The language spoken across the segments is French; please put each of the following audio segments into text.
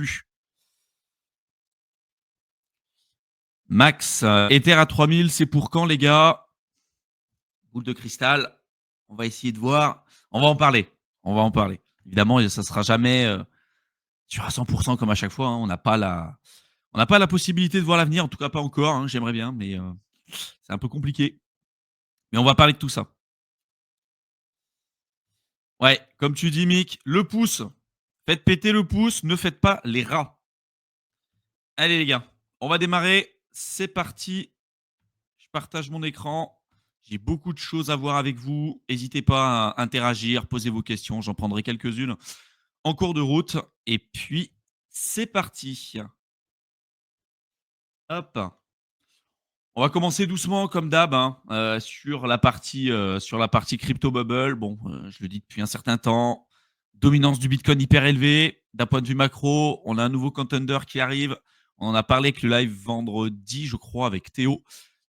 plus. Max, Ether à 3000, c'est pour quand, les gars? Boule de cristal. On va essayer de voir. On va en parler. On va en parler. Évidemment, ça ne sera jamais sur à 100% comme à chaque fois. Hein. On n'a pas la possibilité de voir l'avenir, en tout cas pas encore. Hein. J'aimerais bien, mais c'est un peu compliqué. Mais on va parler de tout ça. Ouais, comme tu dis, Mick, le pouce. Faites péter le pouce, ne faites pas les rats. Allez, les gars, on va démarrer. C'est parti. Je partage mon écran. J'ai beaucoup de choses à voir avec vous. N'hésitez pas à interagir, poser vos questions. J'en prendrai quelques-unes en cours de route. Et puis, c'est parti. Hop. On va commencer doucement comme d'hab hein, sur la partie crypto bubble. Bon, je le dis depuis un certain temps. Dominance du Bitcoin hyper élevée. D'un point de vue macro, on a un nouveau contender qui arrive. On en a parlé avec le live vendredi, je crois, avec Théo.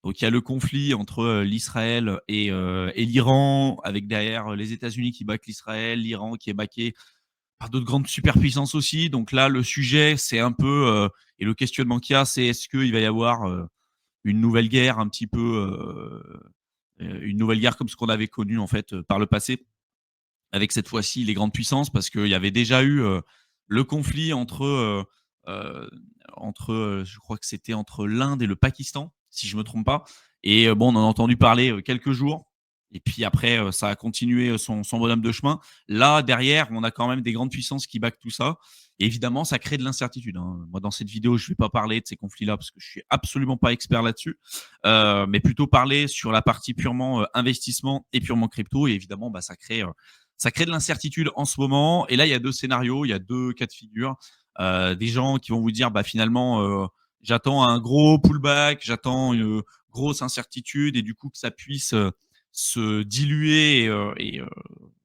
Donc il y a le conflit entre l'Israël et l'Iran, avec derrière les États-Unis qui backent l'Israël, l'Iran qui est backé par d'autres grandes superpuissances aussi. Donc là, le sujet, c'est un peu et le questionnement qu'il y a, c'est est-ce qu'il va y avoir une nouvelle guerre un petit peu, une nouvelle guerre comme ce qu'on avait connu en fait par le passé, avec cette fois-ci les grandes puissances, parce qu'il y avait déjà eu le conflit entre je crois que c'était entre l'Inde et le Pakistan, si je me trompe pas. Et bon, on en a entendu parler quelques jours. Et puis après, ça a continué son bonhomme de chemin. Là, derrière, on a quand même des grandes puissances qui backent tout ça. Et évidemment, ça crée de l'incertitude. Hein. Moi, dans cette vidéo, je ne vais pas parler de ces conflits-là parce que je suis absolument pas expert là-dessus, mais plutôt parler sur la partie purement investissement et purement crypto. Et évidemment, bah, ça crée de l'incertitude en ce moment. Et là, il y a deux scénarios, il y a deux cas de figure. Des gens qui vont vous dire, bah, finalement, j'attends un gros pullback, j'attends une grosse incertitude et du coup que ça puisse se diluer et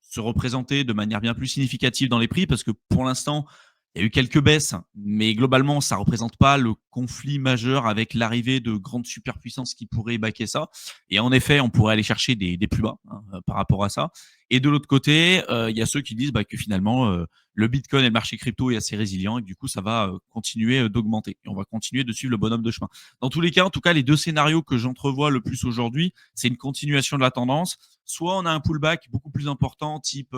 se représenter de manière bien plus significative dans les prix, parce que pour l'instant, il y a eu quelques baisses, mais globalement, ça ne représente pas le conflit majeur avec l'arrivée de grandes superpuissances qui pourraient baquer ça. Et en effet, on pourrait aller chercher des plus bas hein, par rapport à ça. Et de l'autre côté, il y a ceux qui disent bah, que finalement, le Bitcoin et le marché crypto est assez résilient et que du coup, ça va continuer d'augmenter. Et on va continuer de suivre le bonhomme de chemin. Dans tous les cas, en tout cas, les deux scénarios que j'entrevois le plus aujourd'hui, c'est une continuation de la tendance. Soit on a un pullback beaucoup plus important, type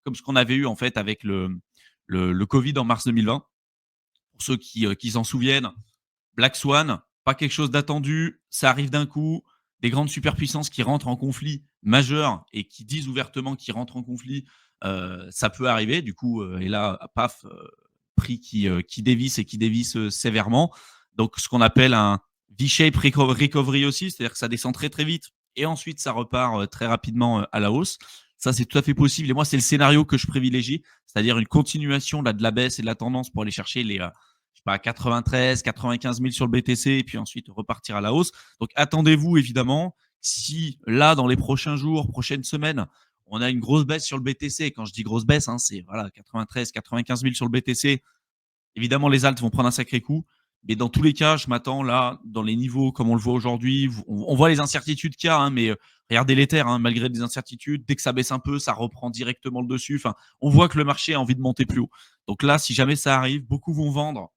comme ce qu'on avait eu en fait avec le Covid en mars 2020. Pour ceux qui s'en souviennent, Black Swan, pas quelque chose d'attendu, ça arrive d'un coup, des grandes superpuissances qui rentrent en conflit majeur et qui disent ouvertement qu'ils rentrent en conflit, ça peut arriver. Du coup, et là, paf, prix qui dévisse et qui dévisse sévèrement. Donc, ce qu'on appelle un V-shape recovery aussi, c'est-à-dire que ça descend très très vite et ensuite ça repart très rapidement à la hausse. Ça, c'est tout à fait possible. Et moi, c'est le scénario que je privilégie, c'est-à-dire une continuation là, de la baisse et de la tendance pour aller chercher les 93, 95 000 sur le BTC et puis ensuite repartir à la hausse. Donc attendez-vous évidemment, si là dans les prochains jours, prochaines semaines, on a une grosse baisse sur le BTC, quand je dis grosse baisse, hein, c'est voilà 93, 95 000 sur le BTC, évidemment les alts vont prendre un sacré coup. Mais dans tous les cas, je m'attends là, dans les niveaux comme on le voit aujourd'hui, on voit les incertitudes qu'il y a, hein, mais regardez les terres, hein, malgré des incertitudes, dès que ça baisse un peu, ça reprend directement le dessus. Enfin, on voit que le marché a envie de monter plus haut. Donc là, si jamais ça arrive, beaucoup vont vendre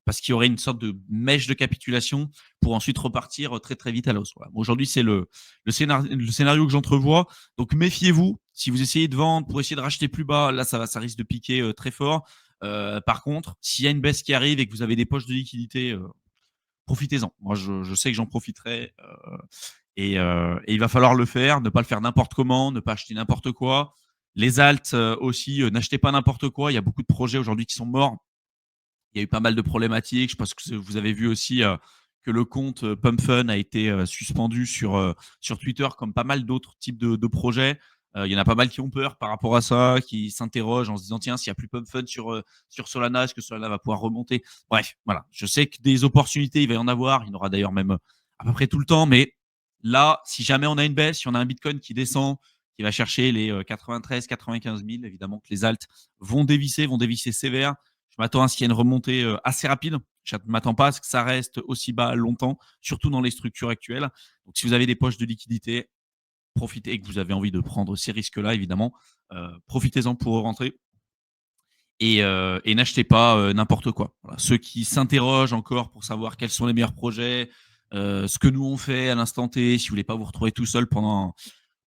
parce qu'il y aurait une sorte de mèche de capitulation pour ensuite repartir très très vite à l'os. Voilà. Aujourd'hui, c'est le scénario que j'entrevois. Donc méfiez-vous. Si vous essayez de vendre pour essayer de racheter plus bas, là, ça risque de piquer très fort. Par contre, s'il y a une baisse qui arrive et que vous avez des poches de liquidité, profitez-en. Moi, je sais que j'en profiterai et il va falloir le faire, ne pas le faire n'importe comment, ne pas acheter n'importe quoi. Les alts aussi, n'achetez pas n'importe quoi. Il y a beaucoup de projets aujourd'hui qui sont morts. Il y a eu pas mal de problématiques. Je pense que vous avez vu aussi que le compte Pump Fun a été suspendu sur Twitter, comme pas mal d'autres types de projets. Il y en a pas mal qui ont peur par rapport à ça, qui s'interrogent en se disant tiens, s'il n'y a plus Pump Fun sur Solana, est-ce que Solana va pouvoir remonter? Bref, voilà. Je sais que des opportunités, il va y en avoir. Il y en aura d'ailleurs même à peu près tout le temps. Mais là, si jamais on a une baisse, si on a un Bitcoin qui descend, qui va chercher les 93, 95 000, évidemment que les alts vont dévisser sévère. Je m'attends à ce qu'il y ait une remontée assez rapide. Je ne m'attends pas à ce que ça reste aussi bas longtemps, surtout dans les structures actuelles. Donc, si vous avez des poches de liquidité, profitez et que vous avez envie de prendre ces risques-là, évidemment, profitez-en pour rentrer. et n'achetez pas n'importe quoi. Voilà. Ceux qui s'interrogent encore pour savoir quels sont les meilleurs projets, ce que nous on fait à l'instant T, si vous voulez pas vous retrouver tout seul pendant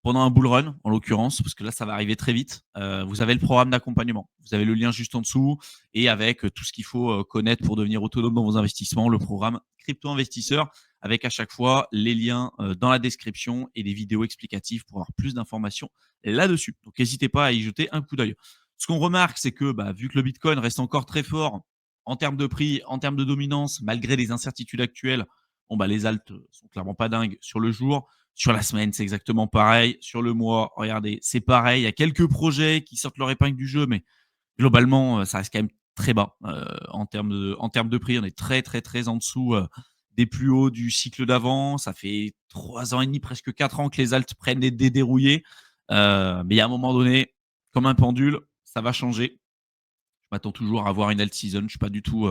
un bull run, en l'occurrence, parce que là, ça va arriver très vite. Vous avez le programme d'accompagnement. Vous avez le lien juste en dessous et avec tout ce qu'il faut connaître pour devenir autonome dans vos investissements, le programme Crypto Investisseur, avec à chaque fois les liens dans la description et des vidéos explicatives pour avoir plus d'informations là-dessus. Donc, n'hésitez pas à y jeter un coup d'œil. Ce qu'on remarque, c'est que vu que le Bitcoin reste encore très fort en termes de prix, en termes de dominance, malgré les incertitudes actuelles, les alts sont clairement pas dingues sur le jour. Sur la semaine, c'est exactement pareil. Sur le mois, regardez, c'est pareil. Il y a quelques projets qui sortent leur épingle du jeu, mais globalement, ça reste quand même très bas en termes de prix. On est très, très, très en dessous des plus hauts du cycle d'avant. Ça fait 3 ans et demi, presque 4 ans que les alts prennent des dérouillés. Mais à un moment donné, comme un pendule, ça va changer. Je m'attends toujours à avoir une alt season. Je ne suis pas du tout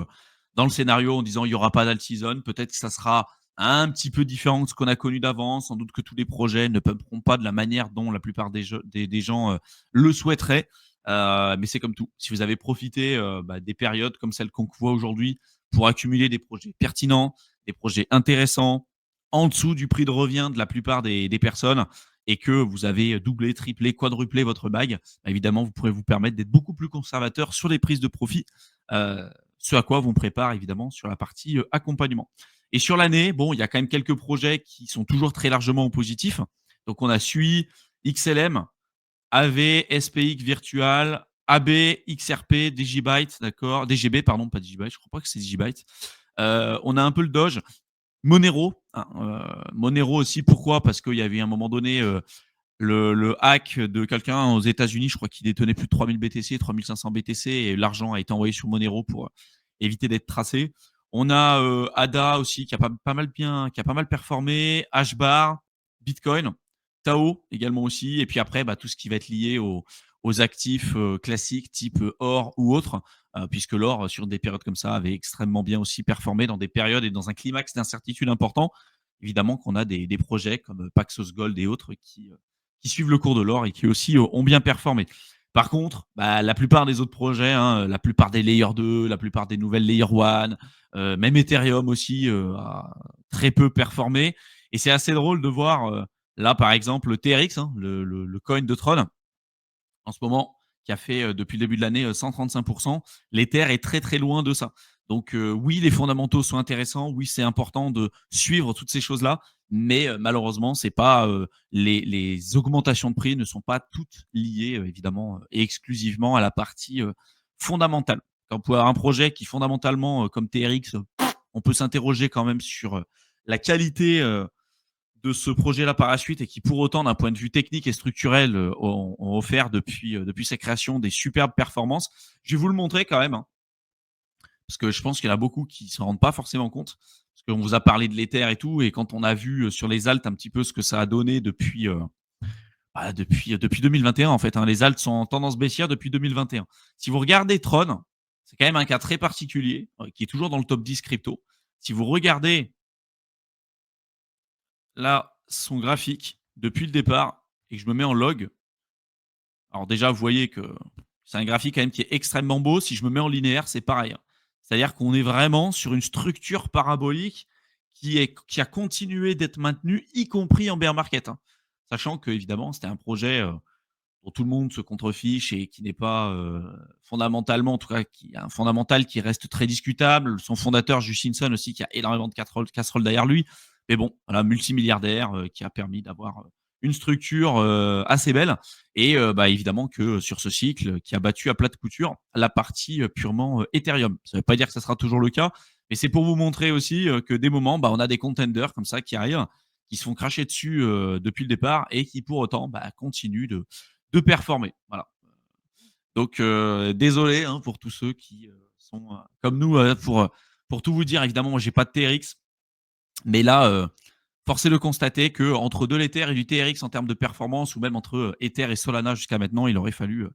dans le scénario en disant il n'y aura pas d'alt season. Peut-être que ça sera un petit peu différent de ce qu'on a connu d'avant. Sans doute que tous les projets ne pumperont pas de la manière dont la plupart des gens le souhaiteraient. Mais c'est comme tout. Si vous avez profité des périodes comme celles qu'on voit aujourd'hui pour accumuler des projets pertinents, des projets intéressants, en dessous du prix de revient de la plupart des personnes, et que vous avez doublé, triplé, quadruplé votre bag, évidemment, vous pourrez vous permettre d'être beaucoup plus conservateur sur les prises de profit, ce à quoi on prépare évidemment sur la partie accompagnement. Et sur l'année, bon, il y a quand même quelques projets qui sont toujours très largement positifs. Donc, on a SUI, XLM, AV, SPX Virtual, AB, XRP, Digibyte, d'accord, DGB, pardon, pas Digibyte, je crois pas que c'est Digibyte. On a un peu le Doge, Monero, hein, Monero aussi, pourquoi? Parce qu'il y avait un moment donné le hack de quelqu'un aux États-Unis, je crois qu'il détenait plus de 3000 BTC, 3500 BTC, et l'argent a été envoyé sur Monero pour éviter d'être tracé. On a ADA aussi qui a pas mal performé, Hbar, Bitcoin, Tao également aussi, et puis après tout ce qui va être lié aux actifs classiques type or ou autre, puisque l'or sur des périodes comme ça avait extrêmement bien aussi performé dans des périodes et dans un climax d'incertitude important. Évidemment qu'on a des projets comme Paxos Gold et autres qui suivent le cours de l'or et qui aussi ont bien performé. Par contre, la plupart des autres projets, hein, la plupart des Layer 2, la plupart des nouvelles Layer 1, même Ethereum aussi a très peu performé. Et c'est assez drôle de voir, là par exemple, le TRX, hein, le coin de Tron, en ce moment, qui a fait depuis le début de l'année 135%. L'Ether est très très loin de ça. Donc oui, les fondamentaux sont intéressants. Oui, c'est important de suivre toutes ces choses-là. Mais malheureusement, c'est pas les augmentations de prix ne sont pas toutes liées évidemment et exclusivement à la partie fondamentale. Quand pour un projet qui fondamentalement comme TRX, on peut s'interroger quand même sur la qualité de ce projet-là par la suite, et qui pour autant, d'un point de vue technique et structurel, ont offert depuis sa création des superbes performances. Je vais vous le montrer quand même, hein, parce que je pense qu'il y en a beaucoup qui ne s'en rendent pas forcément compte. Parce qu'on vous a parlé de l'Ether et tout, et quand on a vu sur les alts un petit peu ce que ça a donné depuis 2021, en fait, hein, les alts sont en tendance baissière depuis 2021. Si vous regardez Tron, c'est quand même un cas très particulier, qui est toujours dans le top 10 crypto. Si vous regardez là son graphique depuis le départ et que je me mets en log, alors déjà, vous voyez que c'est un graphique quand même qui est extrêmement beau. Si je me mets en linéaire, c'est pareil, hein. C'est-à-dire qu'on est vraiment sur une structure parabolique qui a continué d'être maintenue, y compris en bear market, hein. Sachant que évidemment, c'était un projet dont tout le monde se contrefiche et qui n'est pas fondamentalement, en tout cas, qui a un fondamental qui reste très discutable. Son fondateur, Justinson aussi, qui a énormément de casseroles derrière lui. Mais bon, voilà, multimilliardaire qui a permis d'avoir une structure assez belle. Et évidemment que sur ce cycle, qui a battu à plat de couture la partie purement Ethereum. Ça ne veut pas dire que ça sera toujours le cas, mais c'est pour vous montrer aussi que des moments, on a des contenders comme ça qui arrivent, qui se font cracher dessus depuis le départ et qui pour autant continuent de performer. Voilà. Donc, désolé hein, pour tous ceux qui sont comme nous. Pour tout vous dire, évidemment, moi, j'ai pas de TRX. Mais là, force est de constater qu'entre de l'Ether et du TRX en termes de performance, ou même entre Ether et Solana jusqu'à maintenant, il aurait fallu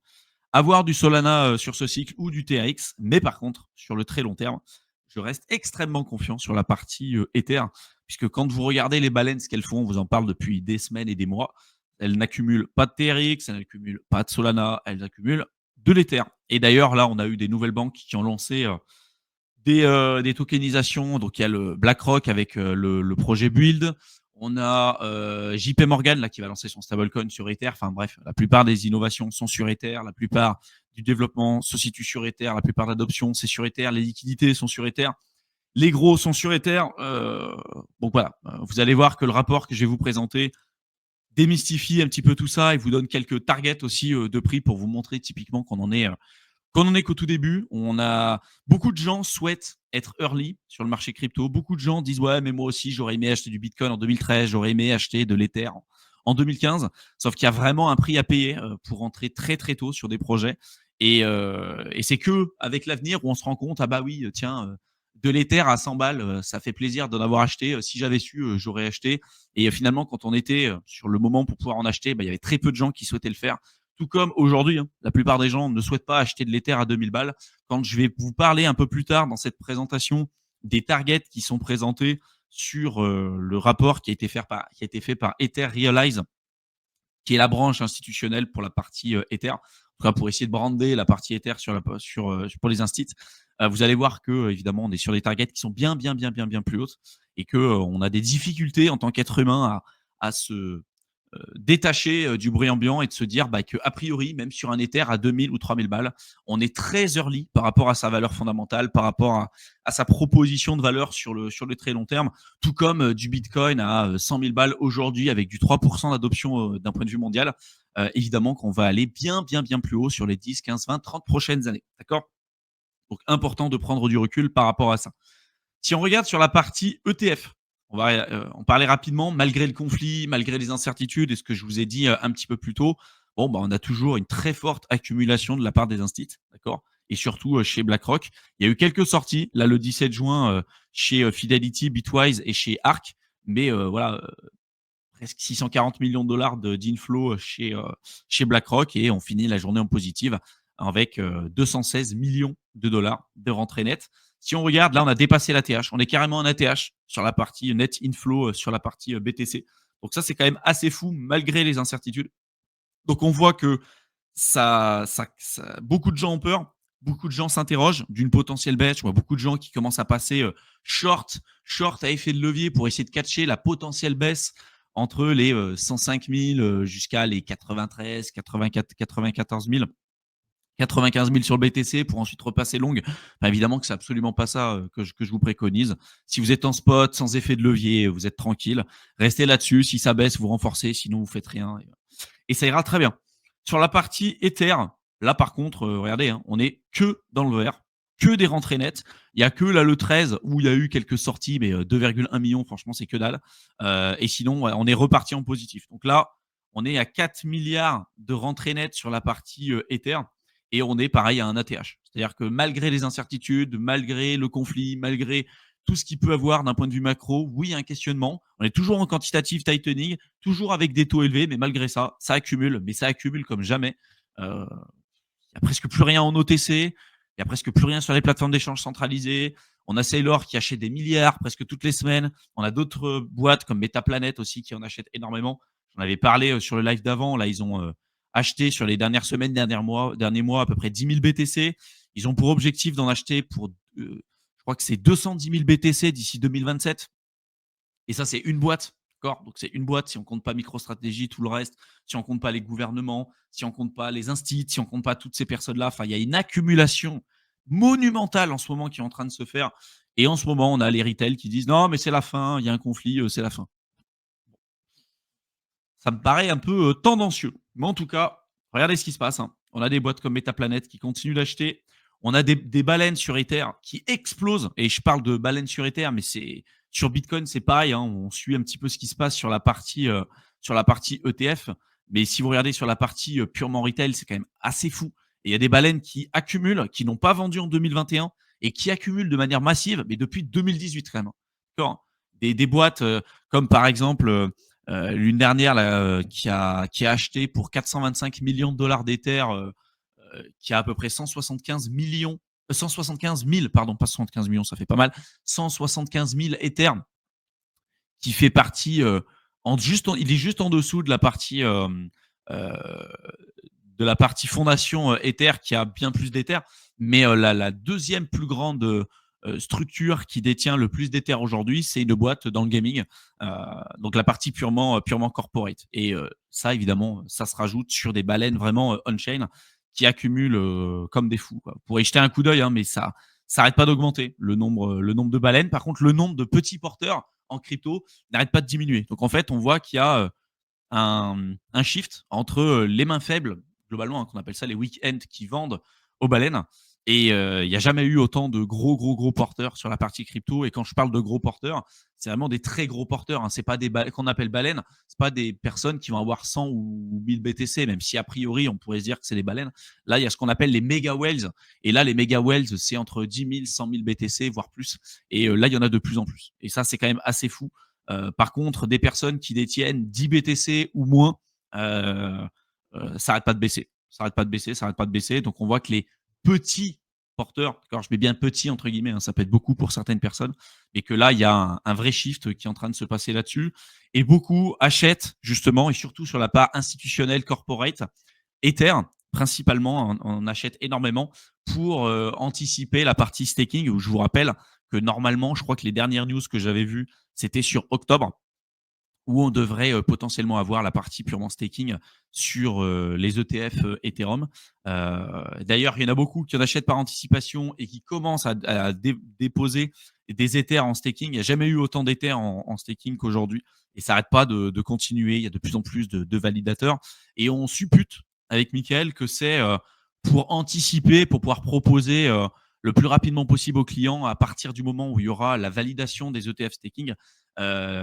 avoir du Solana sur ce cycle ou du TRX. Mais par contre, sur le très long terme, je reste extrêmement confiant sur la partie Ether, puisque quand vous regardez les balances qu'elles font, on vous en parle depuis des semaines et des mois, elles n'accumulent pas de TRX, elles n'accumulent pas de Solana, elles accumulent de l'Ether. Et d'ailleurs, là, on a eu des nouvelles banques qui ont lancé des tokenisations. Donc, il y a le BlackRock avec le projet Build. On a JP Morgan là, qui va lancer son stablecoin sur Ether. Enfin bref, la plupart des innovations sont sur Ether. La plupart du développement se situe sur Ether. La plupart de l'adoption, c'est sur Ether. Les liquidités sont sur Ether. Les gros sont sur Ether. Donc voilà, vous allez voir que le rapport que je vais vous présenter démystifie un petit peu tout ça et vous donne quelques targets aussi de prix pour vous montrer typiquement qu'on en est qu'au tout début. On a beaucoup de gens souhaitent être early sur le marché crypto. Beaucoup de gens disent ouais, mais moi aussi j'aurais aimé acheter du Bitcoin en 2013, j'aurais aimé acheter de l'Ether en 2015. Sauf qu'il y a vraiment un prix à payer pour rentrer très très tôt sur des projets. Et c'est que avec l'avenir où on se rend compte ah bah oui tiens de l'Ether à 100 balles, ça fait plaisir d'en avoir acheté. Si j'avais su, j'aurais acheté. Et finalement, quand on était sur le moment pour pouvoir en acheter, bah, il y avait très peu de gens qui souhaitaient le faire. Tout comme aujourd'hui, hein, la plupart des gens ne souhaitent pas acheter de l'Ether à 2000 balles. Quand je vais vous parler un peu plus tard dans cette présentation des targets qui sont présentés sur le rapport qui a été fait par Ether Realize, qui est la branche institutionnelle pour la partie Ether, en tout cas pour essayer de brander la partie Ether pour les instits. Vous allez voir que évidemment on est sur des targets qui sont bien plus hautes et que on a des difficultés en tant qu'être humain à se détacher du bruit ambiant et de se dire bah, que a priori, même sur un Ether à 2000 ou 3000 balles, on est très early par rapport à sa valeur fondamentale, par rapport à sa proposition de valeur sur le très long terme, tout comme du Bitcoin à 100 000 balles aujourd'hui avec du 3% d'adoption d'un point de vue mondial. Évidemment qu'on va aller bien plus haut sur les 10, 15, 20, 30 prochaines années. D'accord? Donc, important de prendre du recul par rapport à ça. Si on regarde sur la partie ETF, on va en parler rapidement, malgré le conflit, malgré les incertitudes et ce que je vous ai dit un petit peu plus tôt. Bon, bah, on a toujours une très forte accumulation de la part des instits, d'accord. Et surtout chez BlackRock. Il y a eu quelques sorties, là le 17 juin, chez Fidelity, Bitwise et chez ARK. Mais voilà, presque 640 millions de dollars d'inflow chez BlackRock et on finit la journée en positive avec 216 millions de dollars de rentrée nette. Si on regarde, là, on a dépassé l'ATH. On est carrément en ATH sur la partie net inflow, sur la partie BTC. Donc ça, c'est quand même assez fou malgré les incertitudes. Donc on voit que beaucoup de gens ont peur, beaucoup de gens s'interrogent d'une potentielle baisse. Je vois beaucoup de gens qui commencent à passer short à effet de levier pour essayer de catcher la potentielle baisse entre les 105 000 jusqu'à les 93, 84, 94 000. 95 000 sur le BTC pour ensuite repasser longue. Enfin, évidemment que c'est absolument pas ça que je vous préconise. Si vous êtes en spot, sans effet de levier, vous êtes tranquille. Restez là-dessus. Si ça baisse, vous renforcez. Sinon, vous faites rien. Et ça ira très bien. Sur la partie Ether, là, par contre, regardez, hein, on est que dans le vert, que des rentrées nettes. Il y a que là le 13 où il y a eu quelques sorties, mais 2,1 millions, franchement, c'est que dalle. Et sinon, ouais, on est reparti en positif. Donc là, on est à 4 milliards de rentrées nettes sur la partie Ether et on est pareil à un ATH. C'est-à-dire que malgré les incertitudes, malgré le conflit, malgré tout ce qu'il peut avoir d'un point de vue macro, oui, un questionnement. On est toujours en quantitative tightening, toujours avec des taux élevés, mais malgré ça, ça accumule, mais ça accumule comme jamais. Il n'y a presque plus rien en OTC, il n'y a presque plus rien sur les plateformes d'échange centralisées. On a Sailor qui achète des milliards presque toutes les semaines. On a d'autres boîtes comme Metaplanet aussi qui en achètent énormément. J'en avais parlé sur le live d'avant. Là, ils ont acheté sur les dernières semaines, derniers mois à peu près 10 000 BTC. Ils ont pour objectif d'en acheter pour, je crois que c'est 210 000 BTC d'ici 2027. Et ça, c'est une boîte. D'accord. Donc, c'est une boîte. Si on ne compte pas MicroStratégie, tout le reste, si on ne compte pas les gouvernements, si on ne compte pas les instits, si on ne compte pas toutes ces personnes-là, enfin, il y a une accumulation monumentale en ce moment qui est en train de se faire. Et en ce moment, on a les retail qui disent non, mais c'est la fin, il y a un conflit, c'est la fin. Ça me paraît un peu tendancieux. Mais en tout cas, regardez ce qui se passe. Hein. On a des boîtes comme Metaplanet qui continuent d'acheter. On a des baleines sur Ether qui explosent. Et je parle de baleines sur Ether, mais c'est sur Bitcoin, c'est pareil. Hein. On suit un petit peu ce qui se passe sur la partie ETF. Mais si vous regardez sur la partie purement retail, c'est quand même assez fou. Et il y a des baleines qui accumulent, qui n'ont pas vendu en 2021 et qui accumulent de manière massive, mais depuis 2018 quand même. D'accord. Des boîtes comme par exemple l'une dernière là, qui a acheté pour 425 millions de dollars d'Ether, qui a à peu près 175 millions, 175 000, pardon, pas 75 millions, ça fait pas mal, 175 000 Ether, qui fait partie il est juste en dessous de la partie de la partie fondation Ether qui a bien plus d'Ether. Mais la deuxième plus grande structure qui détient le plus d'Ether aujourd'hui, c'est une boîte dans le gaming. Donc la partie purement corporate. Et ça, évidemment, ça se rajoute sur des baleines vraiment on-chain qui accumulent comme des fous, quoi. Vous pourrez y jeter un coup d'œil, hein, mais ça n'arrête pas d'augmenter, le nombre de baleines. Par contre, le nombre de petits porteurs en crypto n'arrête pas de diminuer. Donc en fait, on voit qu'il y a un shift entre les mains faibles, globalement, hein, qu'on appelle ça les week-ends qui vendent aux baleines. Et il n'y a jamais eu autant de gros porteurs sur la partie crypto. Et quand je parle de gros porteurs, c'est vraiment des très gros porteurs, hein. C'est pas des qu'on appelle baleines, c'est pas des personnes qui vont avoir 100 ou 1000 BTC, même si a priori on pourrait se dire que c'est des baleines. Là, il y a ce qu'on appelle les méga whales. Et là, les méga whales, c'est entre 10 000, 100 000 BTC, voire plus. Et là, il y en a de plus en plus. Et ça, c'est quand même assez fou. Par contre, des personnes qui détiennent 10 BTC ou moins, ça n'arrête pas de baisser. Ça n'arrête pas de baisser, ça n'arrête pas de baisser. Donc, on voit que les petits porteurs, alors je mets bien petit entre guillemets, hein, ça peut être beaucoup pour certaines personnes, mais que là, il y a un vrai shift qui est en train de se passer là-dessus. Et beaucoup achètent justement, et surtout sur la part institutionnelle, corporate, Ether, principalement, on achète énormément pour anticiper la partie staking, où je vous rappelle que normalement, je crois que les dernières news que j'avais vues, c'était sur octobre, où on devrait potentiellement avoir la partie purement staking sur les ETF Ethereum. D'ailleurs, il y en a beaucoup qui en achètent par anticipation et qui commencent à déposer des Ethers en staking. Il n'y a jamais eu autant d'Ethers en staking qu'aujourd'hui. Et ça n'arrête pas de continuer. Il y a de plus en plus de validateurs. Et on suppute avec Michael que c'est pour anticiper, pour pouvoir proposer le plus rapidement possible aux clients à partir du moment où il y aura la validation des ETF staking,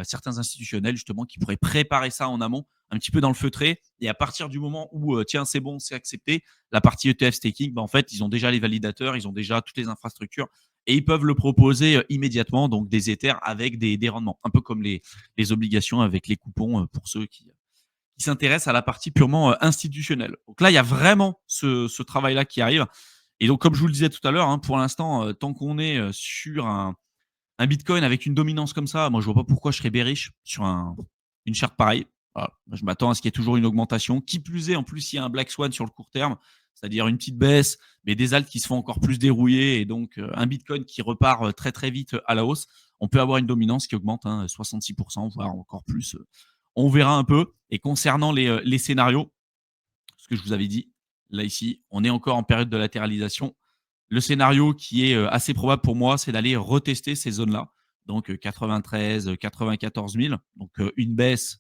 certains institutionnels justement qui pourraient préparer ça en amont, un petit peu dans le feutré. Et à partir du moment où tiens, c'est bon, c'est accepté, la partie ETF staking, en fait, ils ont déjà les validateurs, ils ont déjà toutes les infrastructures et ils peuvent le proposer immédiatement, donc des Ethers avec des rendements, un peu comme les obligations avec les coupons pour ceux qui s'intéressent à la partie purement institutionnelle. Donc là, il y a vraiment ce travail-là qui arrive. Et donc, comme je vous le disais tout à l'heure, hein, pour l'instant, tant qu'on est sur un Bitcoin avec une dominance comme ça, moi, je vois pas pourquoi je serais bearish sur une charte pareille. Voilà. Je m'attends à ce qu'il y ait toujours une augmentation. Qui plus est, en plus, il y a un Black Swan sur le court terme, c'est-à-dire une petite baisse, mais des alts qui se font encore plus dérouiller et donc un Bitcoin qui repart très très vite à la hausse. On peut avoir une dominance qui augmente 66%, voire encore plus. On verra un peu. Et concernant les scénarios, ce que je vous avais dit, là ici, on est encore en période de latéralisation. Le scénario qui est assez probable pour moi, c'est d'aller retester ces zones-là. Donc 93, 94 000. Donc une baisse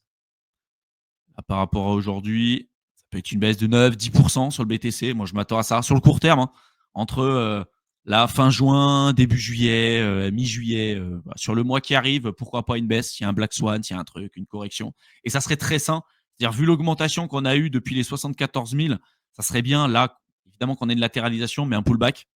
là, par rapport à aujourd'hui. Ça peut être une baisse de 9-10% sur le BTC. Moi, je m'attends à ça sur le court terme, hein, entre la fin juin, début juillet, mi-juillet. Sur le mois qui arrive, pourquoi pas une baisse s'il y a un Black Swan, s'il y a un truc, une correction. Et ça serait très sain. C'est-à-dire, vu l'augmentation qu'on a eue depuis les 74 000, ça serait bien, là, évidemment qu'on ait une latéralisation, mais un pullback.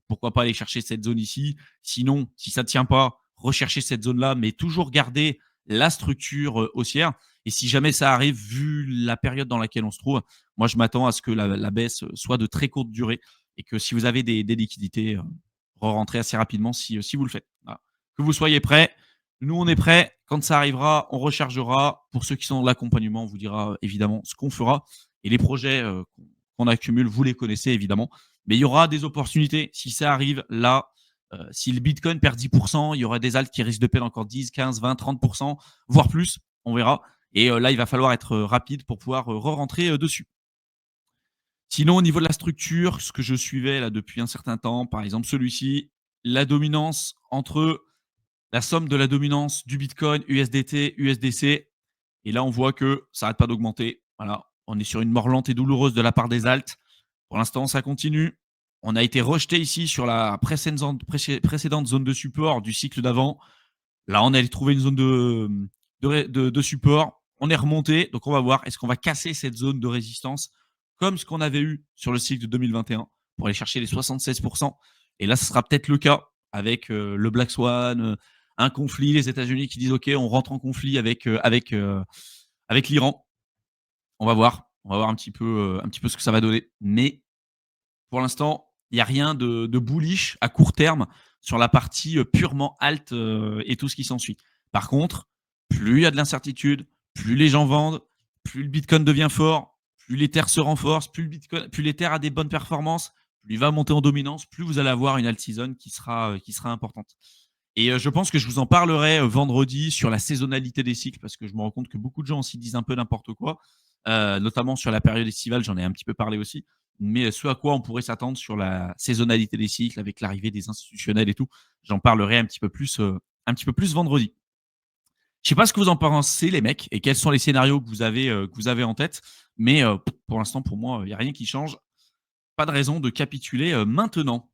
Pourquoi pas aller chercher cette zone ici? Sinon, si ça ne tient pas, rechercher cette zone-là, mais toujours garder la structure haussière. Et si jamais ça arrive, vu la période dans laquelle on se trouve, moi, je m'attends à ce que la baisse soit de très courte durée et que si vous avez des liquidités, re-rentrez assez rapidement si vous le faites. Voilà. Que vous soyez prêts. Nous, on est prêts. Quand ça arrivera, on rechargera. Pour ceux qui sont dans l'accompagnement, on vous dira évidemment ce qu'on fera. Et les projets qu'on accumule, vous les connaissez évidemment. Mais il y aura des opportunités. Si ça arrive là, si le Bitcoin perd 10%, il y aura des alts qui risquent de perdre encore 10, 15, 20, 30%, voire plus. On verra. Et là, il va falloir être rapide pour pouvoir re-rentrer dessus. Sinon, au niveau de la structure, ce que je suivais là depuis un certain temps, par exemple celui-ci, la dominance entre la somme de la dominance du Bitcoin, USDT, USDC. Et là, on voit que ça n'arrête pas d'augmenter. Voilà, on est sur une mort lente et douloureuse de la part des alts. Pour l'instant, ça continue. On a été rejeté ici sur la précédente zone de support du cycle d'avant. Là, on a trouvé une zone de support. On est remonté. Donc, on va voir, est-ce qu'on va casser cette zone de résistance comme ce qu'on avait eu sur le cycle de 2021 pour aller chercher les 76%. Et là, ce sera peut-être le cas avec le Black Swan, un conflit, les États-Unis qui disent OK, on rentre en conflit avec l'Iran. On va voir un petit peu ce que ça va donner. Mais pour l'instant, il n'y a rien de bullish à court terme sur la partie purement alt et tout ce qui s'ensuit. Par contre, plus il y a de l'incertitude, plus les gens vendent, plus le Bitcoin devient fort, plus l'Ether se renforce, plus l'Ether a des bonnes performances, plus il va monter en dominance, plus vous allez avoir une alt-season qui sera importante. Et je pense que je vous en parlerai vendredi sur la saisonnalité des cycles, parce que je me rends compte que beaucoup de gens aussi disent un peu n'importe quoi, notamment sur la période estivale, j'en ai un petit peu parlé aussi. Mais ce à quoi on pourrait s'attendre sur la saisonnalité des cycles, avec l'arrivée des institutionnels et tout, j'en parlerai un petit peu plus vendredi. Je sais pas ce que vous en pensez, les mecs, et quels sont les scénarios que vous avez en tête. Mais pour l'instant, pour moi, il n'y a rien qui change. Pas de raison de capituler maintenant.